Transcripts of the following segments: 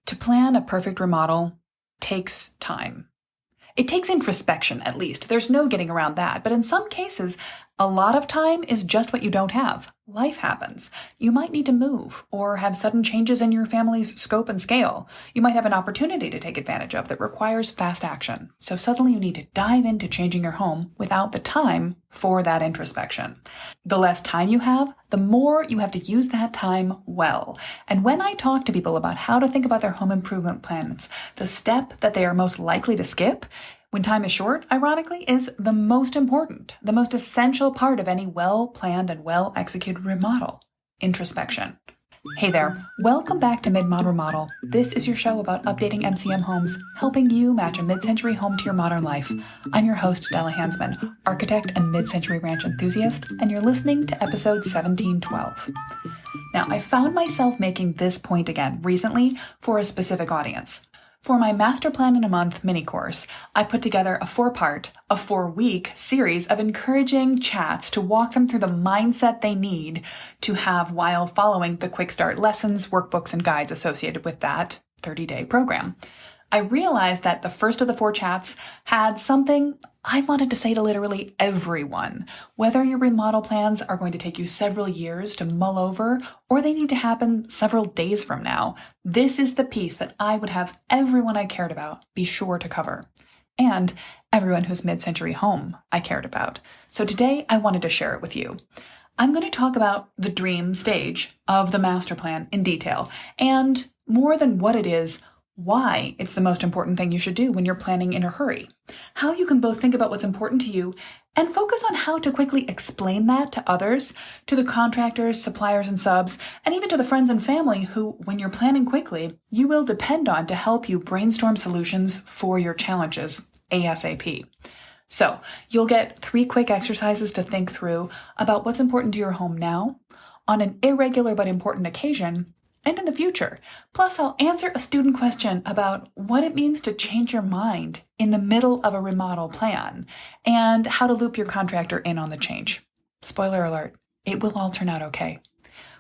To plan a perfect remodel takes time. It takes introspection, at least. There's no getting around that. But in some cases, a lot of time is just what you don't have. Life happens. You might need to move or have sudden changes in your family's scope and scale. You might have an opportunity to take advantage of that requires fast action. So suddenly you need to dive into changing your home without the time for that introspection. The less time you have, the more you have to use that time well. And when I talk to people about how to think about their home improvement plans, the step that they are most likely to skip when time is short, ironically, is the most important, the most essential part of any well-planned and well-executed remodel: introspection. Hey there, welcome back to Mid-Mod Remodel. This is your show about updating MCM homes, helping you match a mid-century home to your modern life. I'm your host, Della, architect and mid-century ranch enthusiast, and you're listening to episode 1712. Now, I found myself making this point again recently for a specific audience. For my Master Plan in a Month mini course, I put together a 4-week series of encouraging chats to walk them through the mindset they need to have while following the quick start lessons, workbooks, and guides associated with that 30-day program. I realized that the first of the 4 chats had something I wanted to say to literally everyone. Whether your remodel plans are going to take you several years to mull over, or they need to happen several days from now, this is the piece that I would have everyone I cared about be sure to cover. And everyone whose mid-century home I cared about. So today I wanted to share it with you. I'm going to talk about the dream stage of the master plan in detail, and more than what it is, why it's the most important thing you should do when you're planning in a hurry, how you can both think about what's important to you and focus on how to quickly explain that to others, to the contractors, suppliers, and subs, and even to the friends and family who, when you're planning quickly, you will depend on to help you brainstorm solutions for your challenges ASAP. So you'll get 3 quick exercises to think through about what's important to your home now, on an irregular but important occasion, and in the future. Plus, I'll answer a student question about what it means to change your mind in the middle of a remodel plan and how to loop your contractor in on the change. Spoiler alert, it will all turn out okay.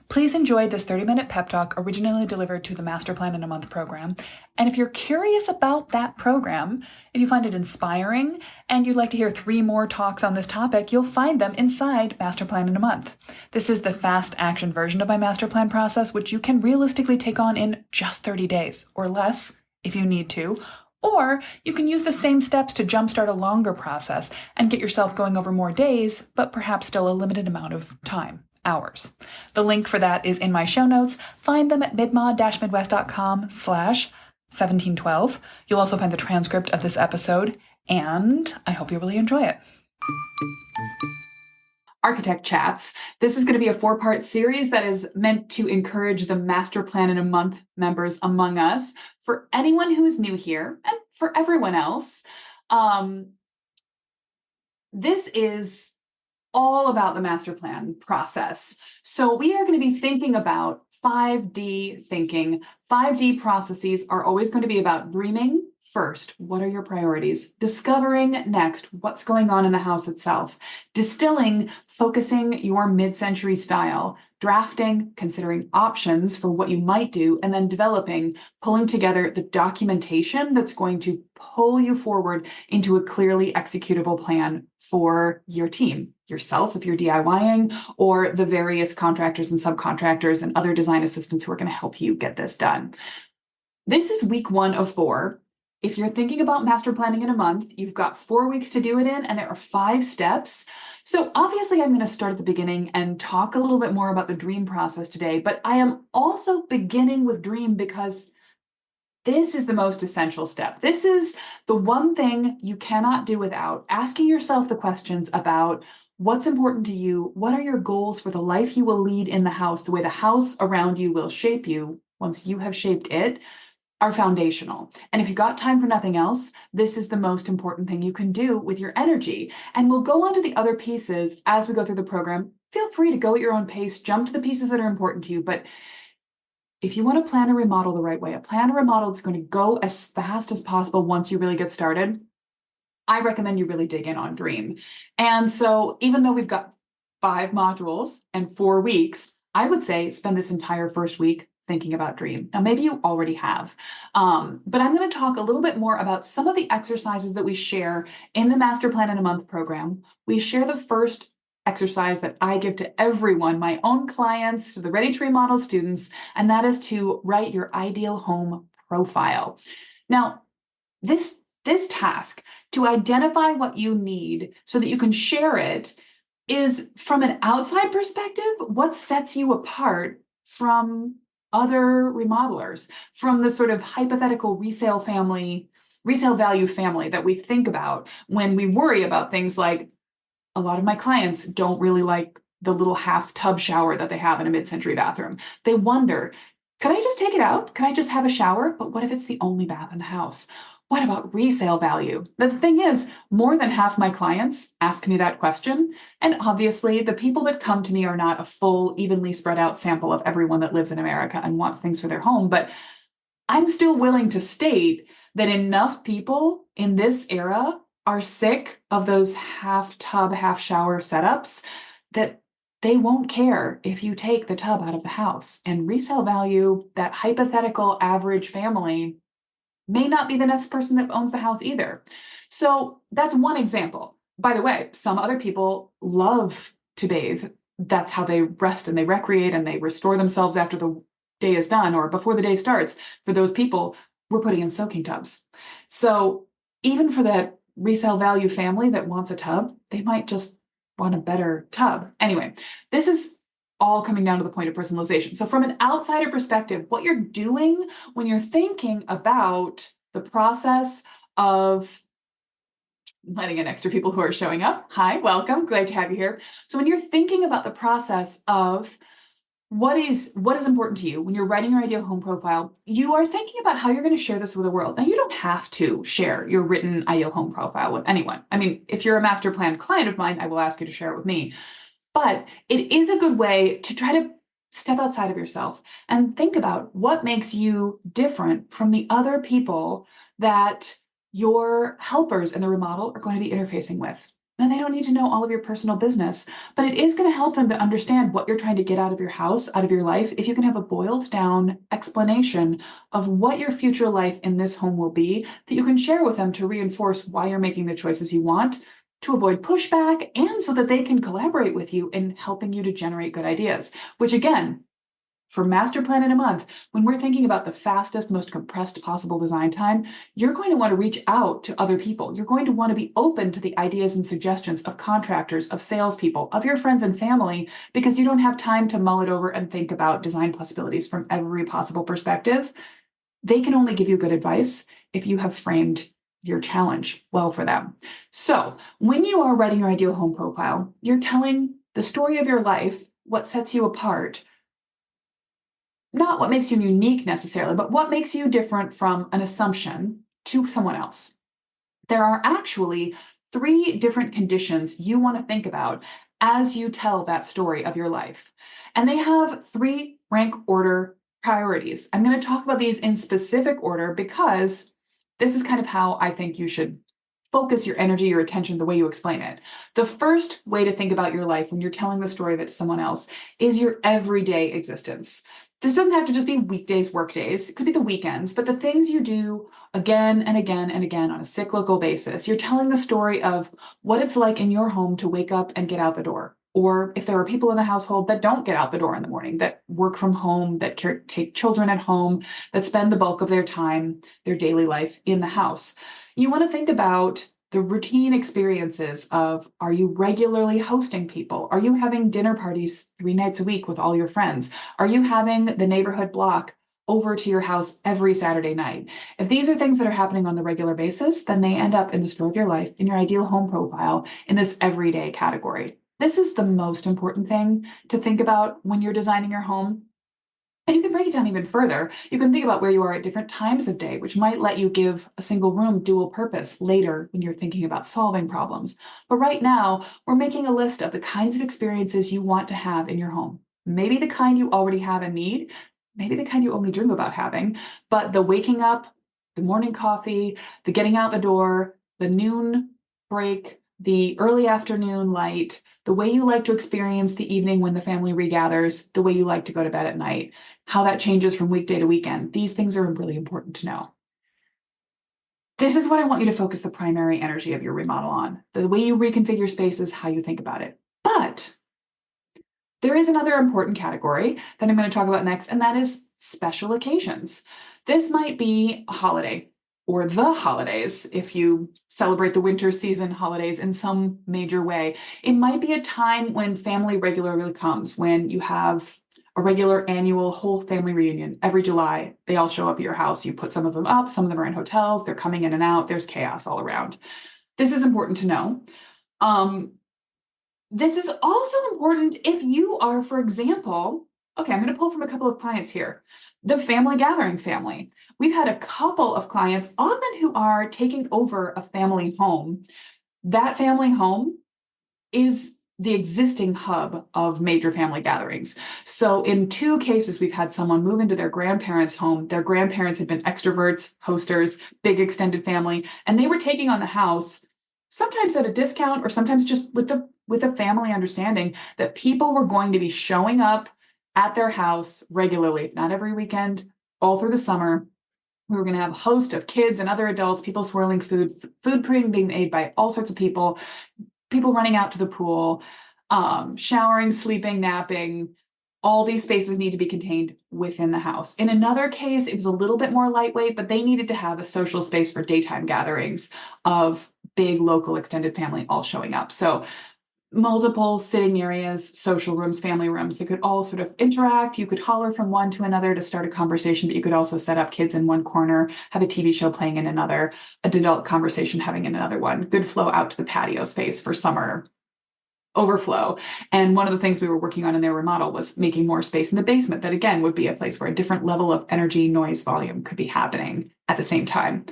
Please enjoy this 30-minute pep talk originally delivered to the Master Plan in a Month program. And if you're curious about that program, if you find it inspiring and you'd like to hear 3 more talks on this topic, you'll find them inside Master Plan in a Month. This is the fast action version of my master plan process, which you can realistically take on in just 30 days or less if you need to. Or you can use the same steps to jumpstart a longer process and get yourself going over more days, but perhaps still a limited amount of time. Hours. The link for that is in my show notes. Find them at midmod-midwest.com/1712. You'll also find the transcript of this episode, and I hope you really enjoy it. Architect Chats. This is going to be a 4-part series that is meant to encourage the Master Plan in a Month members among us. For anyone who is new here, and for everyone else, this is all about the master plan process. So we are going to be thinking about 5D thinking. 5D processes are always going to be about dreaming first. What are your priorities? Discovering next. What's going on in the house itself? Distilling, focusing your mid-century style. Drafting, considering options for what you might do, and then developing, pulling together the documentation that's going to pull you forward into a clearly executable plan for your team, yourself if you're DIYing, or the various contractors and subcontractors and other design assistants who are going to help you get this done. This is week 1 of 4. If you're thinking about master planning in a month, you've got 4 weeks to do it in, and there are 5 steps. So obviously I'm going to start at the beginning and talk a little bit more about the dream process today, but I am also beginning with dream because this is the most essential step. This is the one thing you cannot do without asking yourself the questions about what's important to you, what are your goals for the life you will lead in the house, the way the house around you will shape you once you have shaped it, are foundational. And if you got time for nothing else, this is the most important thing you can do with your energy. And we'll go on to the other pieces as we go through the program. Feel free to go at your own pace, jump to the pieces that are important to you. But if you want to plan a remodel the right way, a plan a remodel that's going to go as fast as possible once you really get started, I recommend you really dig in on Dream. And so even though we've got 5 modules and 4 weeks, I would say spend this entire first week thinking about dream. Now, maybe you already have, but I'm going to talk a little bit more about some of the exercises that we share in the Master Plan in a Month program. We share the first exercise that I give to everyone, my own clients, to the Ready to Remodel students, and that is to write your ideal home profile. Now, this task to identify what you need so that you can share it is, from an outside perspective, what sets you apart from other remodelers, from the sort of hypothetical resale value family that we think about when we worry about things like, a lot of my clients don't really like the little half tub shower that they have in a mid-century bathroom. They wonder, could I just take it out? Can I just have a shower? But what if it's the only bath in the house? What about resale value? The thing is, more than half my clients ask me that question. And obviously, the people that come to me are not a full, evenly spread out sample of everyone that lives in America and wants things for their home. But I'm still willing to state that enough people in this era are sick of those half tub, half shower setups that they won't care if you take the tub out of the house. And resale value, that hypothetical average family, may not be the next person that owns the house either. So that's one example. By the way, some other people love to bathe. That's how they rest and they recreate and they restore themselves after the day is done or before the day starts. For those people, we're putting in soaking tubs. So even for that resale value family that wants a tub, they might just want a better tub. Anyway, this is all coming down to the point of personalization. So from an outsider perspective, what you're doing when you're thinking about the process of letting in extra people who are showing up. Hi, welcome, glad to have you here. So when you're thinking about the process of what is important to you when you're writing your ideal home profile, you are thinking about how you're going to share this with the world. Now, you don't have to share your written ideal home profile with anyone. I mean, if you're a master plan client of mine, I will ask you to share it with me. But it is a good way to try to step outside of yourself and think about what makes you different from the other people that your helpers in the remodel are going to be interfacing with. Now, they don't need to know all of your personal business, but it is going to help them to understand what you're trying to get out of your house, out of your life, if you can have a boiled down explanation of what your future life in this home will be that you can share with them to reinforce why you're making the choices you want, to avoid pushback, and so that they can collaborate with you in helping you to generate good ideas, which again, for Master Plan in a Month, when we're thinking about the fastest, most compressed possible design time, you're going to want to reach out to other people. You're going to want to be open to the ideas and suggestions of contractors, of salespeople, of your friends and family, because you don't have time to mull it over and think about design possibilities from every possible perspective. They can only give you good advice if you have framed your challenge well for them. So when you are writing your ideal home profile, you're telling the story of your life, what sets you apart, not what makes you unique necessarily, but what makes you different from an assumption to someone else. There are actually 3 different conditions you want to think about as you tell that story of your life. And they have 3 rank order priorities. I'm going to talk about these in specific order because this is kind of how I think you should focus your energy, your attention, the way you explain it. The first way to think about your life when you're telling the story of it to someone else is your everyday existence. This doesn't have to just be weekdays, work days. It could be the weekends, but the things you do again and again and again on a cyclical basis. You're telling the story of what it's like in your home to wake up and get out the door. Or if there are people in the household that don't get out the door in the morning, that work from home, that take children at home, that spend the bulk of their time, their daily life in the house. You want to think about the routine experiences of, are you regularly hosting people? Are you having dinner parties 3 nights a week with all your friends? Are you having the neighborhood block over to your house every Saturday night? If these are things that are happening on the regular basis, then they end up in the story of your life, in your ideal home profile, in this everyday category. This is the most important thing to think about when you're designing your home. And you can break it down even further. You can think about where you are at different times of day, which might let you give a single room dual purpose later when you're thinking about solving problems. But right now, we're making a list of the kinds of experiences you want to have in your home. Maybe the kind you already have and need, maybe the kind you only dream about having, but the waking up, the morning coffee, the getting out the door, the noon break, the early afternoon light, the way you like to experience the evening when the family regathers, the way you like to go to bed at night, how that changes from weekday to weekend. These things are really important to know. This is what I want you to focus the primary energy of your remodel on. The way you reconfigure spaces, how you think about it. But there is another important category that I'm going to talk about next, and that is special occasions. This might be a holiday or the holidays if you celebrate the winter season holidays in some major way. It might be a time when family regularly comes, when you have a regular annual whole family reunion every July. They all show up at your house. You put some of them up, some of them are in hotels, they're coming in and out, there's chaos all around. This is important to know. This is also important if you are, for example, okay, I'm going to pull from a couple of clients here. The family gathering family. We've had a couple of clients, often who are taking over a family home. That family home is the existing hub of major family gatherings. So in 2 cases, we've had someone move into their grandparents' home. Their grandparents had been extroverts, hosters, big extended family, and they were taking on the house, sometimes at a discount or sometimes just with a family understanding that people were going to be showing up at their house regularly, not every weekend, all through the summer. We were going to have a host of kids and other adults, people swirling food being made by all sorts of people running out to the pool, showering, sleeping, napping. All these spaces need to be contained within the house. In another case, it was a little bit more lightweight, but they needed to have a social space for daytime gatherings of big local extended family all showing up. So multiple sitting areas, social rooms, family rooms that could all sort of interact. You could holler from one to another to start a conversation, but you could also set up kids in one corner, have a TV show playing in another, an adult conversation having in another one. Good flow out to the patio space for summer overflow. And one of the things we were working on in their remodel was making more space in the basement that, again, would be a place where a different level of energy, noise, volume could be happening at the same time.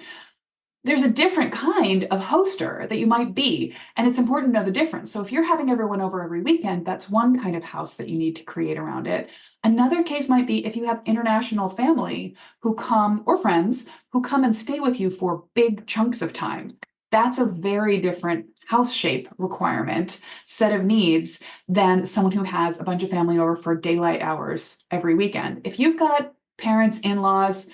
There's a different kind of hoster that you might be, and it's important to know the difference. So if you're having everyone over every weekend, that's one kind of house that you need to create around it. Another case might be if you have international family who come, or friends, who come and stay with you for big chunks of time. That's a very different house shape requirement, set of needs than someone who has a bunch of family over for daylight hours every weekend. If you've got parents, in-laws,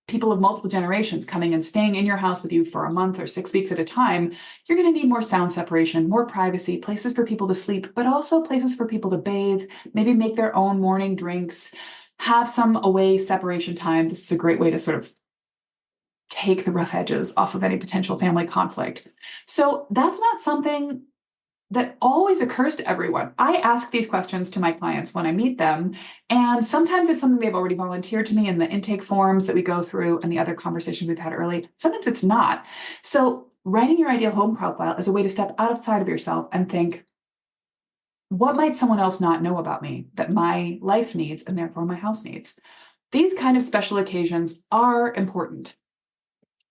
people of multiple generations coming and staying in your house with you for a month or 6 weeks at a time, you're going to need more sound separation, more privacy, places for people to sleep, but also places for people to bathe, maybe make their own morning drinks, have some away separation time. This is a great way to sort of take the rough edges off of any potential family conflict. So that's not something that always occurs to everyone. I ask these questions to my clients when I meet them, and sometimes it's something they've already volunteered to me in the intake forms that we go through and the other conversations we've had early. Sometimes it's not. So writing your ideal home profile is a way to step outside of yourself and think, what might someone else not know about me that my life needs and therefore my house needs? These kind of special occasions are important.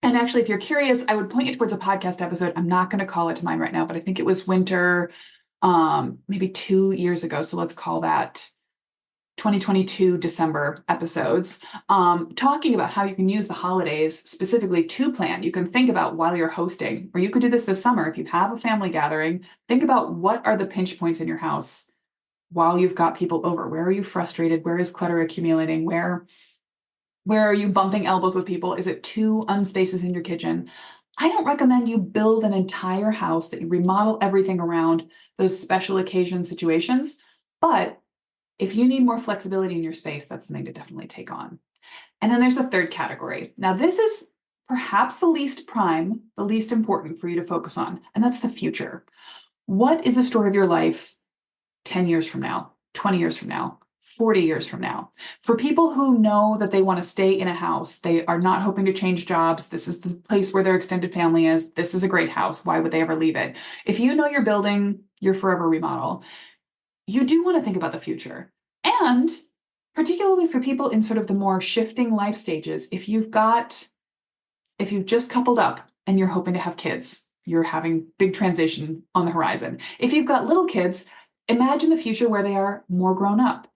And actually, if you're curious, I would point you towards a podcast episode. I'm not going to call it to mind right now, but I think it was winter, maybe 2 years ago. So let's call that 2022 December episodes, talking about how you can use the holidays specifically to plan. You can think about while you're hosting, or you could do this summer. If you have a family gathering, think about what are the pinch points in your house while you've got people over. Where are you frustrated? Where is clutter accumulating? Where are you bumping elbows with people? Is it too unspacious in your kitchen? I don't recommend you build an entire house that you remodel everything around those special occasion situations. But if you need more flexibility in your space, that's something to definitely take on. And then there's a third category. Now, this is perhaps the least prime, the least important for you to focus on, and that's the future. What is the story of your life 10 years from now, 20 years from now, 40 years from now? For people who know that they want to stay in a house, they are not hoping to change jobs. This is the place where their extended family is. This is a great house. Why would they ever leave it? If you know you're building your forever remodel, you do want to think about the future. And particularly for people in sort of the more shifting life stages, if you've just coupled up and you're hoping to have kids, you're having big transition on the horizon. If you've got little kids, imagine the future where they are more grown up.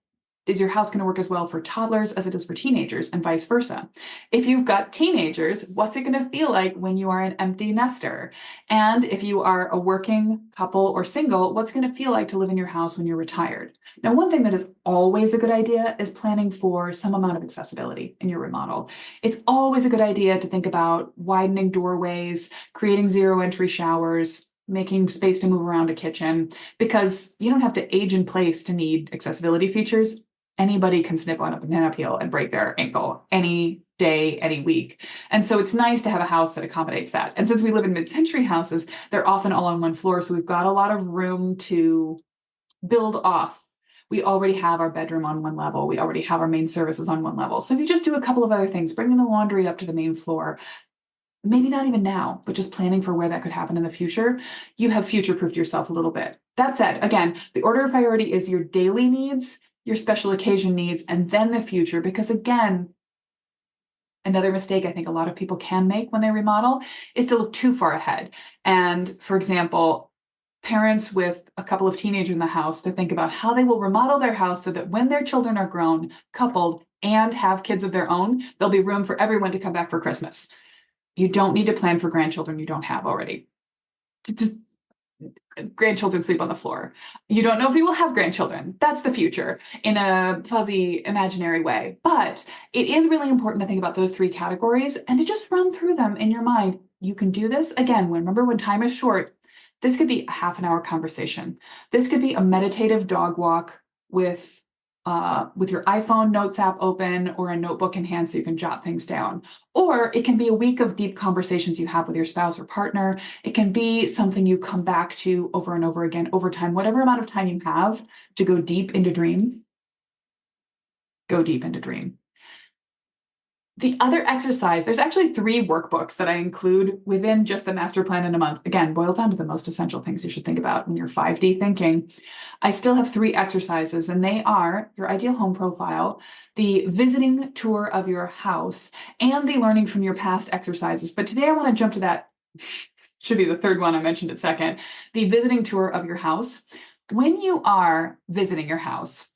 is your house going to work as well for toddlers as it is for teenagers, and vice versa? If you've got teenagers, what's it going to feel like when you are an empty nester? And if you are a working couple or single, what's going to feel like to live in your house when you're retired? Now, one thing that is always a good idea is planning for some amount of accessibility in your remodel. It's always a good idea to think about widening doorways, creating zero entry showers, making space to move around a kitchen, because you don't have to age in place to need accessibility features. Anybody can snip on a banana peel and break their ankle any day, any week. And so it's nice to have a house that accommodates that. And since we live in mid-century houses, they're often all on one floor. So we've got a lot of room to build off. We already have our bedroom on one level. We already have our main services on one level. So if you just do a couple of other things, bringing the laundry up to the main floor, maybe not even now, but just planning for where that could happen in the future, you have future-proofed yourself a little bit. That said, again, the order of priority is your daily needs, your special occasion needs, and then the future. Because again, another mistake I think a lot of people can make when they remodel is to look too far ahead. And for example, parents with a couple of teenagers in the house to think about how they will remodel their house so that when their children are grown, coupled, and have kids of their own, there'll be room for everyone to come back for Christmas. You don't need to plan for grandchildren you don't have already. Grandchildren sleep on the floor. You don't know if you will have grandchildren. That's the future in a fuzzy, imaginary way. But it is really important to think about those three categories and to just run through them in your mind. You can do this again. Remember, when time is short, this could be a half an hour conversation. This could be a meditative dog walk with your iPhone notes app open or a notebook in hand so you can jot things down. Or it can be a week of deep conversations you have with your spouse or partner. It can be something you come back to over and over again over time. Whatever amount of time you have to go deep into dream, go deep into dream. The other exercise, there's actually 3 workbooks that I include within just the master plan in a month. Again, boils down to the most essential things you should think about when you're 5D thinking. I still have 3 exercises, and they are your ideal home profile, the visiting tour of your house, and the learning from your past exercises. But today I want to jump to that, should be the third one, I mentioned it second, the visiting tour of your house. When you are visiting your house,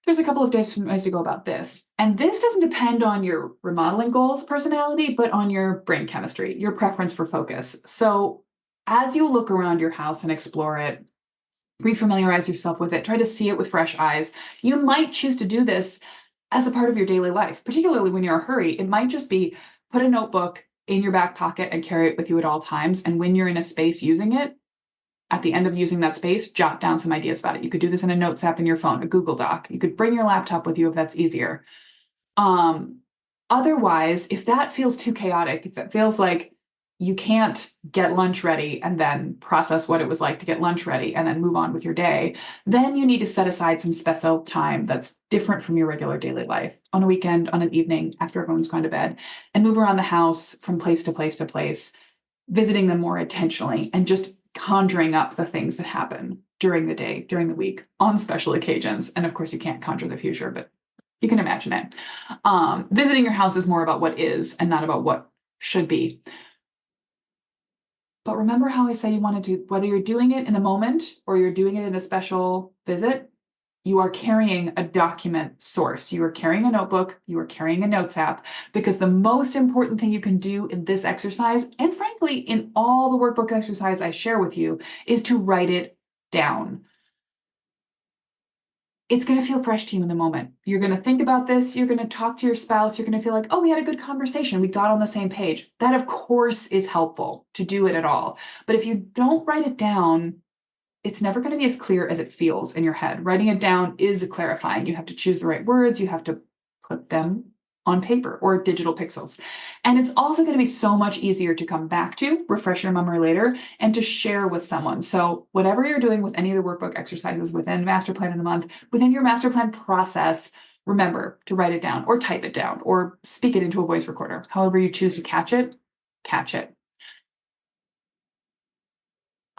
there's a couple of different ways to go about this. And this doesn't depend on your remodeling goals, personality, but on your brain chemistry, your preference for focus. So as you look around your house and explore it, refamiliarize yourself with it, try to see it with fresh eyes, you might choose to do this as a part of your daily life, particularly when you're in a hurry. It might just be put a notebook in your back pocket and carry it with you at all times. And when you're in a space using it, at the end of using that space, jot down some ideas about it. You could do this in a notes app in your phone, a Google Doc. You could bring your laptop with you if that's easier. Otherwise, if that feels too chaotic, if it feels like you can't get lunch ready and then process what it was like to get lunch ready and then move on with your day, then you need to set aside some special time that's different from your regular daily life on a weekend, on an evening, after everyone's gone to bed, and move around the house from place to place to place, visiting them more intentionally and just conjuring up the things that happen during the day, during the week, on special occasions. And of course, you can't conjure the future, but you can imagine it. Visiting your house is more about what is and not about what should be. But remember how I said you wanted to, whether you're doing it in a moment or you're doing it in a special visit, you are carrying a document source. You are carrying a notebook, you are carrying a notes app, because the most important thing you can do in this exercise, and frankly, in all the workbook exercise I share with you, is to write it down. It's going to feel fresh to you in the moment. You're going to think about this. You're going to talk to your spouse. You're going to feel like, oh, we had a good conversation. We got on the same page. That, of course, is helpful to do it at all. But if you don't write it down, it's never going to be as clear as it feels in your head. Writing it down is clarifying. You have to choose the right words. You have to put them on paper or digital pixels. And it's also going to be so much easier to come back to, refresh your memory later, and to share with someone. So whatever you're doing with any of the workbook exercises within Master Plan in a Month, within your Master Plan process, remember to write it down or type it down or speak it into a voice recorder. However you choose to catch it, catch it.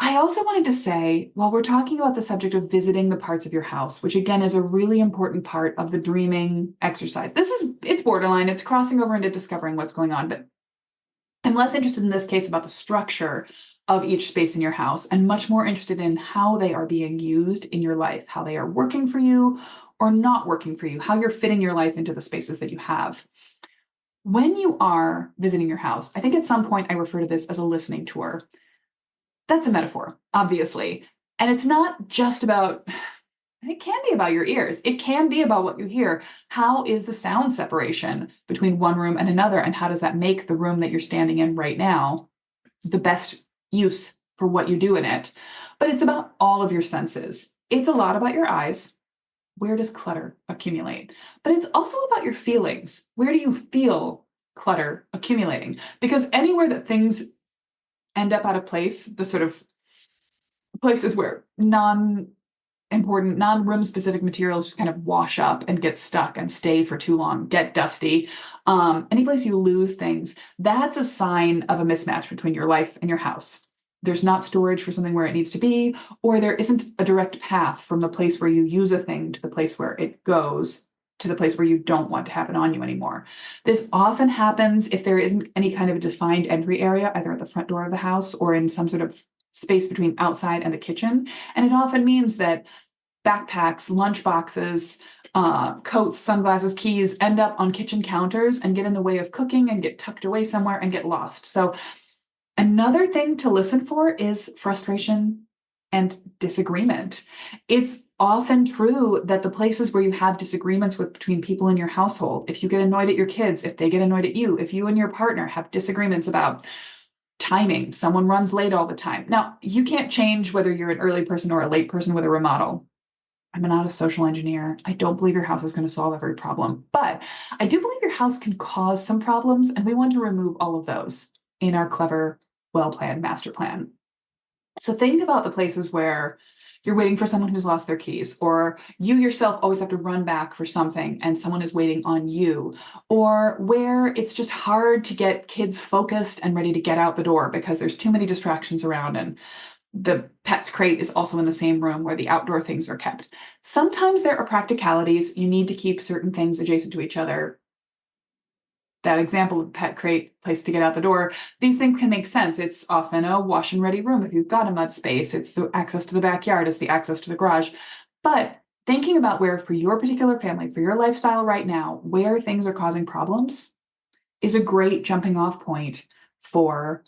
I also wanted to say, while we're talking about the subject of visiting the parts of your house, which again is a really important part of the dreaming exercise, it's borderline, it's crossing over into discovering what's going on, but I'm less interested in this case about the structure of each space in your house and much more interested in how they are being used in your life, how they are working for you, or not working for you, how you're fitting your life into the spaces that you have. When you are visiting your house, I think at some point I refer to this as a listening tour. That's a metaphor, obviously. And it's not just about, it can be about your ears. It can be about what you hear. How is the sound separation between one room and another? And how does that make the room that you're standing in right now the best use for what you do in it? But it's about all of your senses. It's a lot about your eyes. Where does clutter accumulate? But it's also about your feelings. Where do you feel clutter accumulating? Because anywhere that things end up out of place, the sort of places where non-important, non-room specific materials just kind of wash up and get stuck and stay for too long, get dusty. Any place you lose things, that's a sign of a mismatch between your life and your house. There's not storage for something where it needs to be, or there isn't a direct path from the place where you use a thing to the place where it goes, to the place where you don't want to have it on you anymore. This often happens if there isn't any kind of a defined entry area, either at the front door of the house or in some sort of space between outside and the kitchen. And it often means that backpacks, lunch boxes, coats, sunglasses, keys end up on kitchen counters and get in the way of cooking and get tucked away somewhere and get lost. So another thing to listen for is frustration and disagreement. It's often true that the places where you have disagreements with between people in your household, if you get annoyed at your kids, if they get annoyed at you, if you and your partner have disagreements about timing, someone runs late all the time. Now, you can't change whether you're an early person or a late person with a remodel. I'm not a social engineer. I don't believe your house is going to solve every problem, but I do believe your house can cause some problems, and we want to remove all of those in our clever, well-planned master plan. So think about the places where you're waiting for someone who's lost their keys, or you yourself always have to run back for something and someone is waiting on you, or where it's just hard to get kids focused and ready to get out the door because there's too many distractions around, and the pet's crate is also in the same room where the outdoor things are kept. Sometimes there are practicalities. You need to keep certain things adjacent to each other. That example of pet crate, place to get out the door, these things can make sense. It's often a wash and ready room if you've got a mud space. It's the access to the backyard, it's the access to the garage. But thinking about where, for your particular family, for your lifestyle right now, where things are causing problems is a great jumping off point for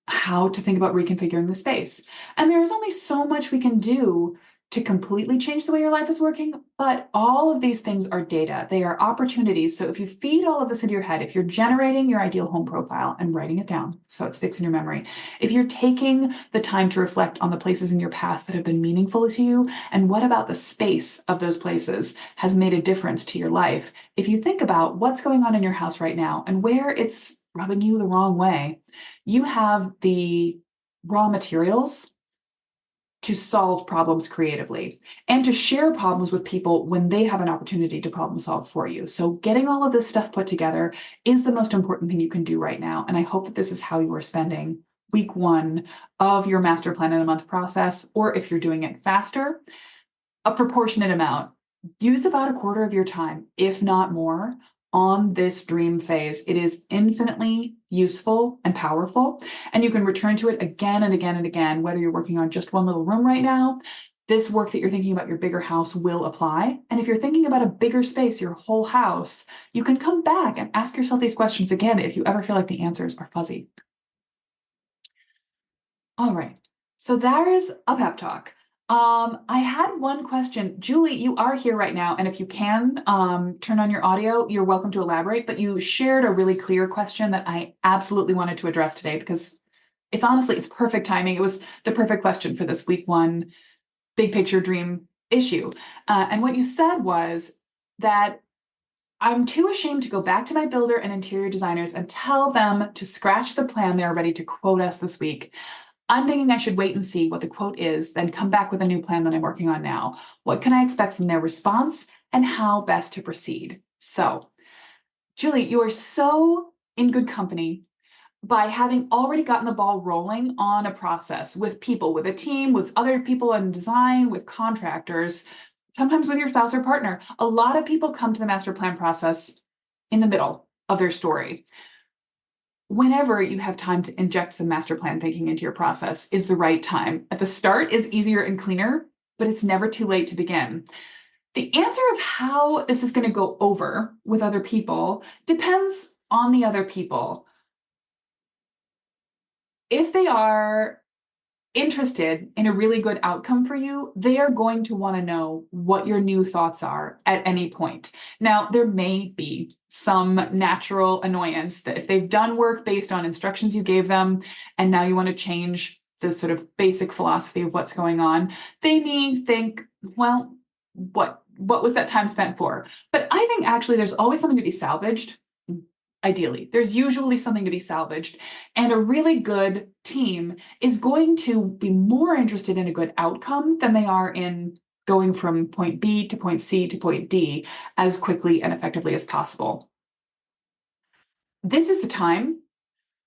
how to think about reconfiguring the space. And there is only so much we can do to completely change the way your life is working, but all of these things are data. They are opportunities. So if you feed all of this into your head, if you're generating your ideal home profile and writing it down so it sticks in your memory, if you're taking the time to reflect on the places in your past that have been meaningful to you, and what about the space of those places has made a difference to your life, if you think about what's going on in your house right now and where it's rubbing you the wrong way, you have the raw materials to solve problems creatively and to share problems with people when they have an opportunity to problem solve for you. So getting all of this stuff put together is the most important thing you can do right now. And I hope that this is how you are spending week one of your master plan in a month process, or if you're doing it faster, a proportionate amount. Use about a quarter of your time, if not more, on this dream phase. It is infinitely useful and powerful, and you can return to it again and again and again, whether you're working on just one little room right now. This work that you're thinking about your bigger house will apply. And if you're thinking about a bigger space, your whole house, you can come back and ask yourself these questions again if you ever feel like the answers are fuzzy. All right, so there's a pep talk. I had one question. Julie, you are here right now, and if you can turn on your audio, you're welcome to elaborate, but you shared a really clear question that I absolutely wanted to address today because it's perfect timing. It was the perfect question for this week one big picture dream issue. And what you said was that I'm too ashamed to go back to my builder and interior designers and tell them to scratch the plan they're ready to quote us this week. I'm thinking I should wait and see what the quote is, then come back with a new plan that I'm working on now. What can I expect from their response and how best to proceed? So, Julie, you are so in good company by having already gotten the ball rolling on a process with people, with a team, with other people in design, with contractors, sometimes with your spouse or partner. A lot of people come to the master plan process in the middle of their story. Whenever you have time to inject some master plan thinking into your process is the right time. At the start is easier and cleaner, but it's never too late to begin. The answer of how this is going to go over with other people depends on the other people. If they are interested in a really good outcome for you, they are going to want to know what your new thoughts are at any point. Now, there may be some natural annoyance that if they've done work based on instructions you gave them, and now you want to change the sort of basic philosophy of what's going on, they may think, well, what was that time spent for? But I think actually there's always something to be salvaged. Ideally, there's usually something to be salvaged, and a really good team is going to be more interested in a good outcome than they are in going from point B to point C to point D as quickly and effectively as possible. This is the time,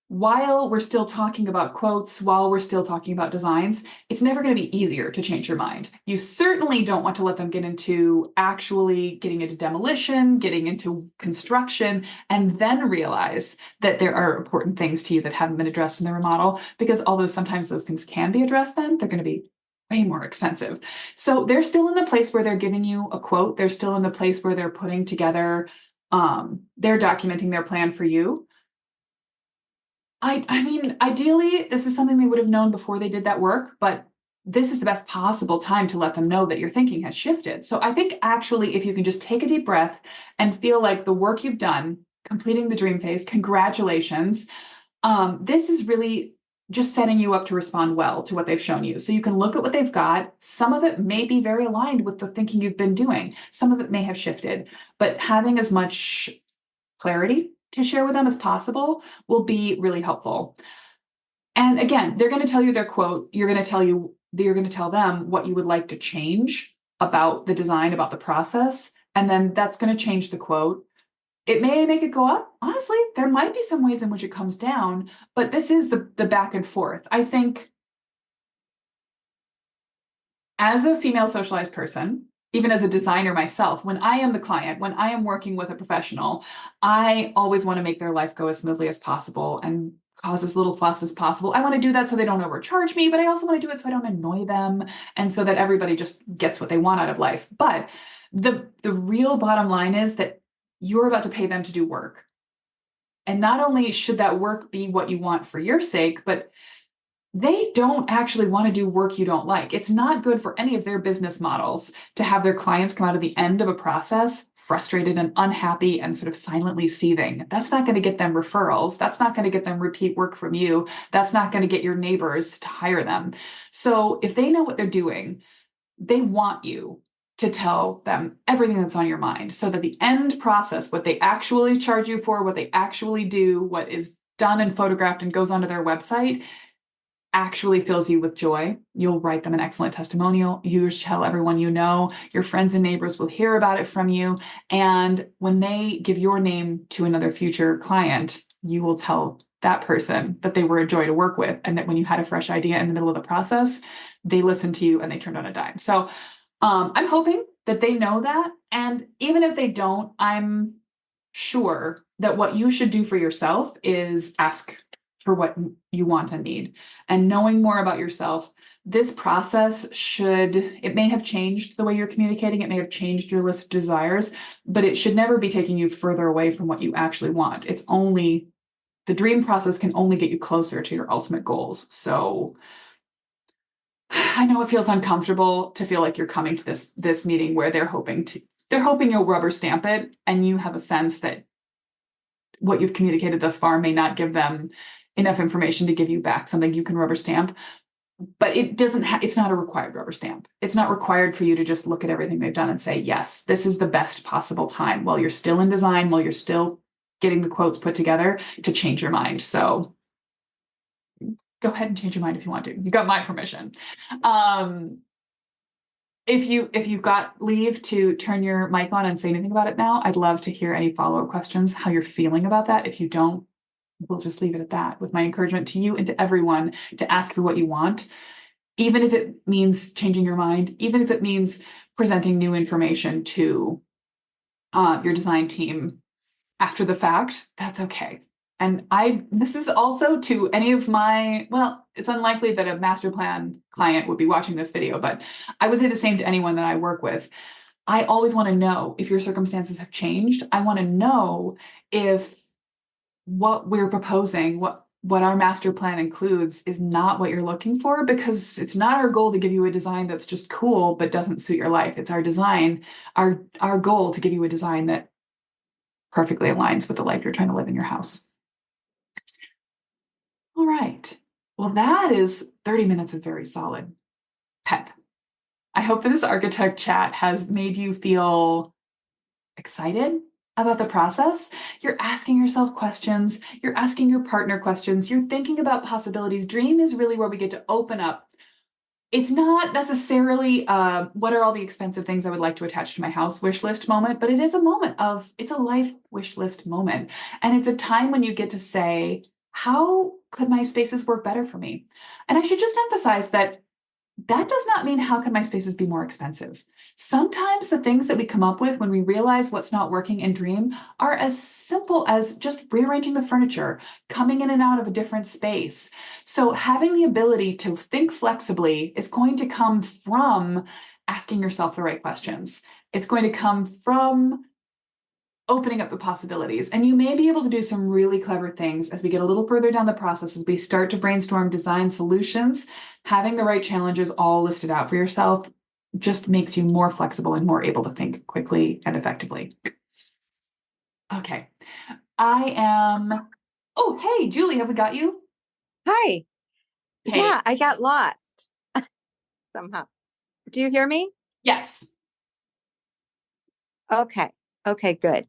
while we're still talking about quotes, while we're still talking about designs, it's never going to be easier to change your mind. You certainly don't want to let them get into actually getting into demolition, getting into construction, and then realize that there are important things to you that haven't been addressed in the remodel, because although sometimes those things can be addressed then, they're going to be way more expensive. So they're still in the place where they're giving you a quote. They're still in the place where they're putting together, they're documenting their plan for you. I mean, ideally, this is something they would have known before they did that work, but this is the best possible time to let them know that your thinking has shifted. So I think actually, if you can just take a deep breath and feel like the work you've done, completing the dream phase, congratulations. This is really just setting you up to respond well to what they've shown you. So you can look at what they've got. Some of it may be very aligned with the thinking you've been doing. Some of it may have shifted, but having as much clarity to share with them as possible will be really helpful. And again, they're going to tell you their quote. You're going to tell them what you would like to change about the design, about the process, and then that's going to change the quote. It may make it go up. Honestly, there might be some ways in which it comes down, but this is the back and forth. I think as a female socialized person, even as a designer myself, when I am the client, when I am working with a professional, I always want to make their life go as smoothly as possible and cause as little fuss as possible. I want to do that so they don't overcharge me, but I also want to do it so I don't annoy them and so that everybody just gets what they want out of life. But the real bottom line is that you're about to pay them to do work. And not only should that work be what you want for your sake, but they don't actually want to do work you don't like. It's not good for any of their business models to have their clients come out at the end of a process frustrated and unhappy and sort of silently seething. That's not going to get them referrals. That's not going to get them repeat work from you. That's not going to get your neighbors to hire them. So if they know what they're doing, they want you to tell them everything that's on your mind so that the end process, what they actually charge you for, what they actually do, what is done and photographed and goes onto their website, actually fills you with joy. You'll write them an excellent testimonial. You tell everyone you know. Your friends and neighbors will hear about it from you. And when they give your name to another future client, you will tell that person that they were a joy to work with and that when you had a fresh idea in the middle of the process, they listened to you and they turned on a dime. So I'm hoping that they know that. And even if they don't, I'm sure that what you should do for yourself is ask for what you want and need. And knowing more about yourself, this process it may have changed the way you're communicating, it may have changed your list of desires, but it should never be taking you further away from what you actually want. The dream process can only get you closer to your ultimate goals. So I know it feels uncomfortable to feel like you're coming to this meeting where they're hoping you'll rubber stamp it, and you have a sense that what you've communicated thus far may not give them enough information to give you back something you can rubber stamp. But it's not a required rubber stamp. It's not required for you to just look at everything they've done and say, yes, this is the best possible time while you're still in design, while you're still getting the quotes put together, to change your mind. So go ahead and change your mind if you want to. You got my permission. If you've got leave to turn your mic on and say anything about it now, I'd love to hear any follow-up questions, how you're feeling about that. If you don't, we'll just leave it at that with my encouragement to you and to everyone to ask for what you want, even if it means changing your mind, even if it means presenting new information to your design team after the fact, that's okay. And this is also to any of it's unlikely that a master plan client would be watching this video, but I would say the same to anyone that I work with. I always want to know if your circumstances have changed. I want to know if what we're proposing, what our master plan includes is not what you're looking for, because it's not our goal to give you a design that's just cool but doesn't suit your life. It's our design, our goal to give you a design that perfectly aligns with the life you're trying to live in your house. All right. Well, that is 30 minutes of very solid pep. I hope that this architect chat has made you feel excited about the process. You're asking yourself questions, you're asking your partner questions, you're thinking about possibilities. Dream is really where we get to open up. It's not necessarily what are all the expensive things I would like to attach to my house wish list moment, but it is a moment of, it's a life wish list moment. And it's a time when you get to say, how could my spaces work better for me? And I should just emphasize that that does not mean how can my spaces be more expensive. Sometimes the things that we come up with when we realize what's not working in Dream are as simple as just rearranging the furniture, coming in and out of a different space. So having the ability to think flexibly is going to come from asking yourself the right questions. It's going to come from opening up the possibilities. And you may be able to do some really clever things as we get a little further down the process, as we start to brainstorm design solutions. Having the right challenges all listed out for yourself just makes you more flexible and more able to think quickly and effectively. Okay. I am. Oh, hey, Julie, have we got you? Hi. Hey. Yeah, I got lost somehow. Do you hear me? Yes. Okay. Okay, good.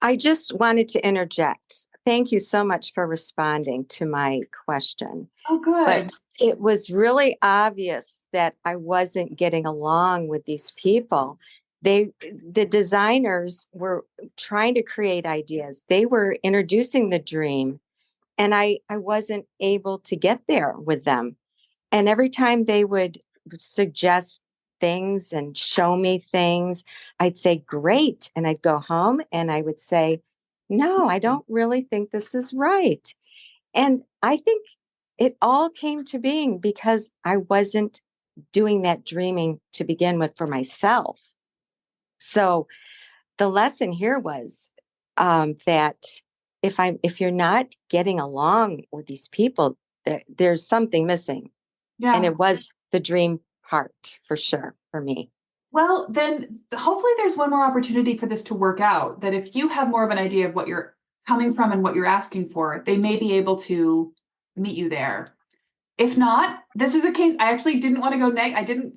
I just wanted to interject. Thank you so much for responding to my question. Oh, good. But it was really obvious that I wasn't getting along with these people. The designers were trying to create ideas. They were introducing the dream, and I wasn't able to get there with them. And every time they would suggest things and show me things, I'd say, great. And I'd go home and I would say, no, I don't really think this is right. And I think it all came to being because I wasn't doing that dreaming to begin with for myself. So the lesson here was that if you're not getting along with these people, there's something missing, and Yeah. it was the dream part for sure for me. Well, then hopefully there's one more opportunity for this to work out. That if you have more of an idea of what you're coming from and what you're asking for, they may be able to meet you there. If not, this is a case I actually didn't want to go I didn't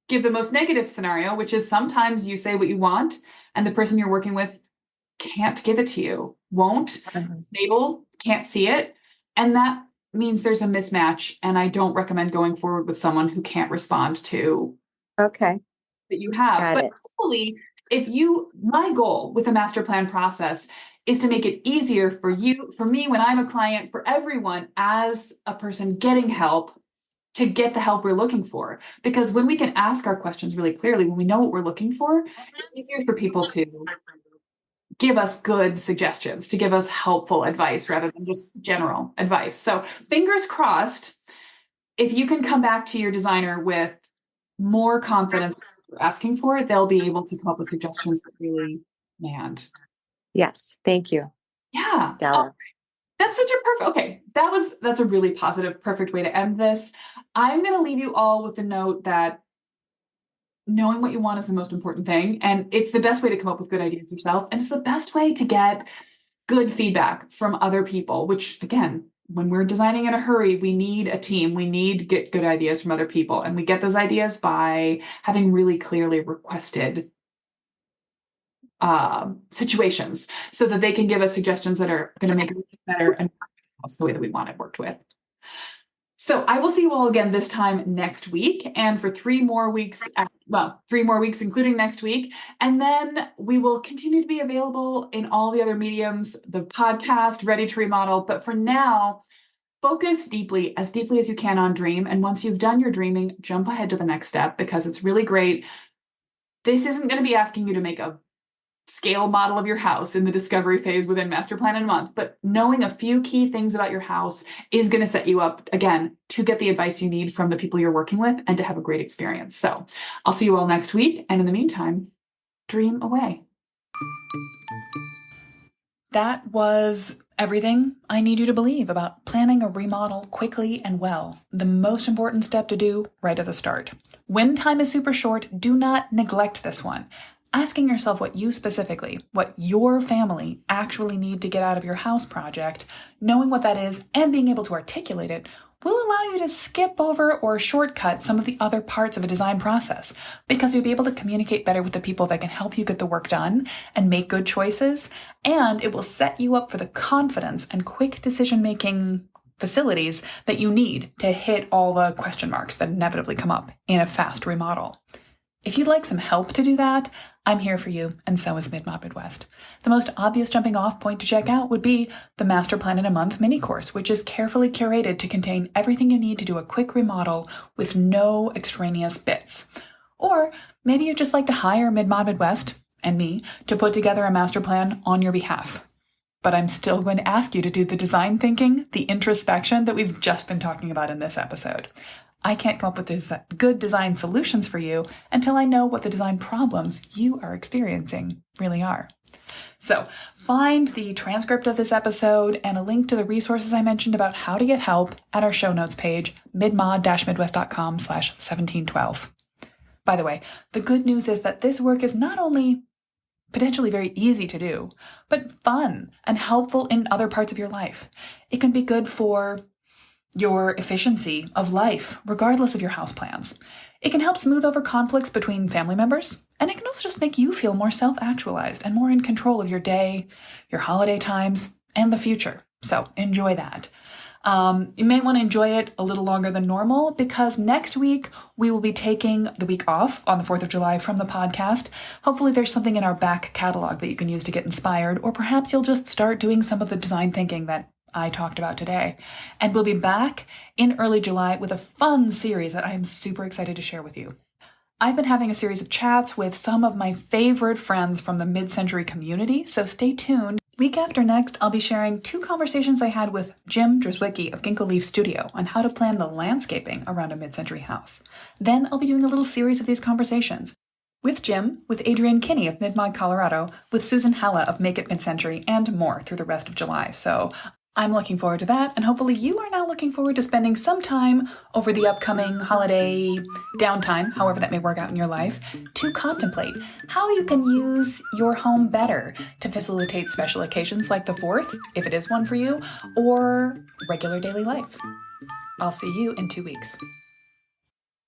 give the most negative scenario, which is sometimes you say what you want and the person you're working with can't give it to you, won't, Mhm. stable, can't see it. And that means there's a mismatch. And I don't recommend going forward with someone who can't respond to Okay, that you have. got But it. hopefully, if you, my goal with the master plan process is to make it easier for you, for me, when I'm a client, for everyone as a person getting help to get the help we're looking for. Because when we can ask our questions really clearly, when we know what we're looking for, it's easier for people to give us good suggestions, to give us helpful advice rather than just general advice. So, fingers crossed, if you can come back to your designer with more confidence you're asking for it, they'll be able to come up with suggestions that really land. Yes, thank you, Yeah. Oh, Della. that's such a perfect. Okay, that's a really positive, perfect way to end this. I'm going to leave you all with a note that knowing what you want is the most important thing, and it's the best way to come up with good ideas yourself, and it's the best way to get good feedback from other people. Which again, when we're designing in a hurry, we need a team. We need to get good ideas from other people, and we get those ideas by having really clearly requested situations so that they can give us suggestions that are going to make it better and the way that we want it worked with. So I will see you all again this time next week, and for 3 more weeks, well, 3 more weeks, including next week. And then we will continue to be available in all the other mediums, the podcast, Ready to Remodel. But for now, focus deeply as you can on dream. And once you've done your dreaming, jump ahead to the next step, because it's really great. This isn't going to be asking you to make a scale model of your house in the discovery phase within master plan in a month, but knowing a few key things about your house is going to set you up again to get the advice you need from the people you're working with and to have a great experience. So I'll see you all next week. And in the meantime, dream away. That was everything I need you to believe about planning a remodel quickly and well. The most important step to do right at the start. When time is super short, do not neglect this one. Asking yourself what you specifically, what your family actually need to get out of your house project, knowing what that is and being able to articulate it will allow you to skip over or shortcut some of the other parts of a design process, because you'll be able to communicate better with the people that can help you get the work done and make good choices, and it will set you up for the confidence and quick decision-making facilities that you need to hit all the question marks that inevitably come up in a fast remodel. If you'd like some help to do that, I'm here for you, and so is Mid-Mod Midwest. The most obvious jumping off point to check out would be the Master Plan in a Month mini course, which is carefully curated to contain everything you need to do a quick remodel with no extraneous bits. Or maybe you'd just like to hire Mid-Mod Midwest and me to put together a master plan on your behalf. But I'm still going to ask you to do the design thinking, the introspection that we've just been talking about in this episode. I can't come up with good design solutions for you until I know what the design problems you are experiencing really are. So find the transcript of this episode and a link to the resources I mentioned about how to get help at our show notes page, midmod-midwest.com/1712. By the way, the good news is that this work is not only potentially very easy to do, but fun and helpful in other parts of your life. It can be good for your efficiency of life, regardless of your house plans. It can help smooth over conflicts between family members, and it can also just make you feel more self-actualized and more in control of your day, your holiday times, and the future. So enjoy that. You may want to enjoy it a little longer than normal, because next week we will be taking the week off on the 4th of July from the podcast. Hopefully there's something in our back catalog that you can use to get inspired, or perhaps you'll just start doing some of the design thinking that I talked about today. And we'll be back in early July with a fun series that I am super excited to share with you. I've been having a series of chats with some of my favorite friends from the mid-century community, so stay tuned. Week after next, I'll be sharing 2 conversations I had with Jim Drzwicki of Ginkgo Leaf Studio on how to plan the landscaping around a mid-century house. Then I'll be doing a little series of these conversations with Jim, with Adrienne Kinney of Mid-Mod Colorado, with Susan Halla of Make It Mid-Century, and more through the rest of July. So I'm looking forward to that, and hopefully you are now looking forward to spending some time over the upcoming holiday downtime, however that may work out in your life, to contemplate how you can use your home better to facilitate special occasions like the 4th, if it is one for you, or regular daily life. I'll see you in 2 weeks.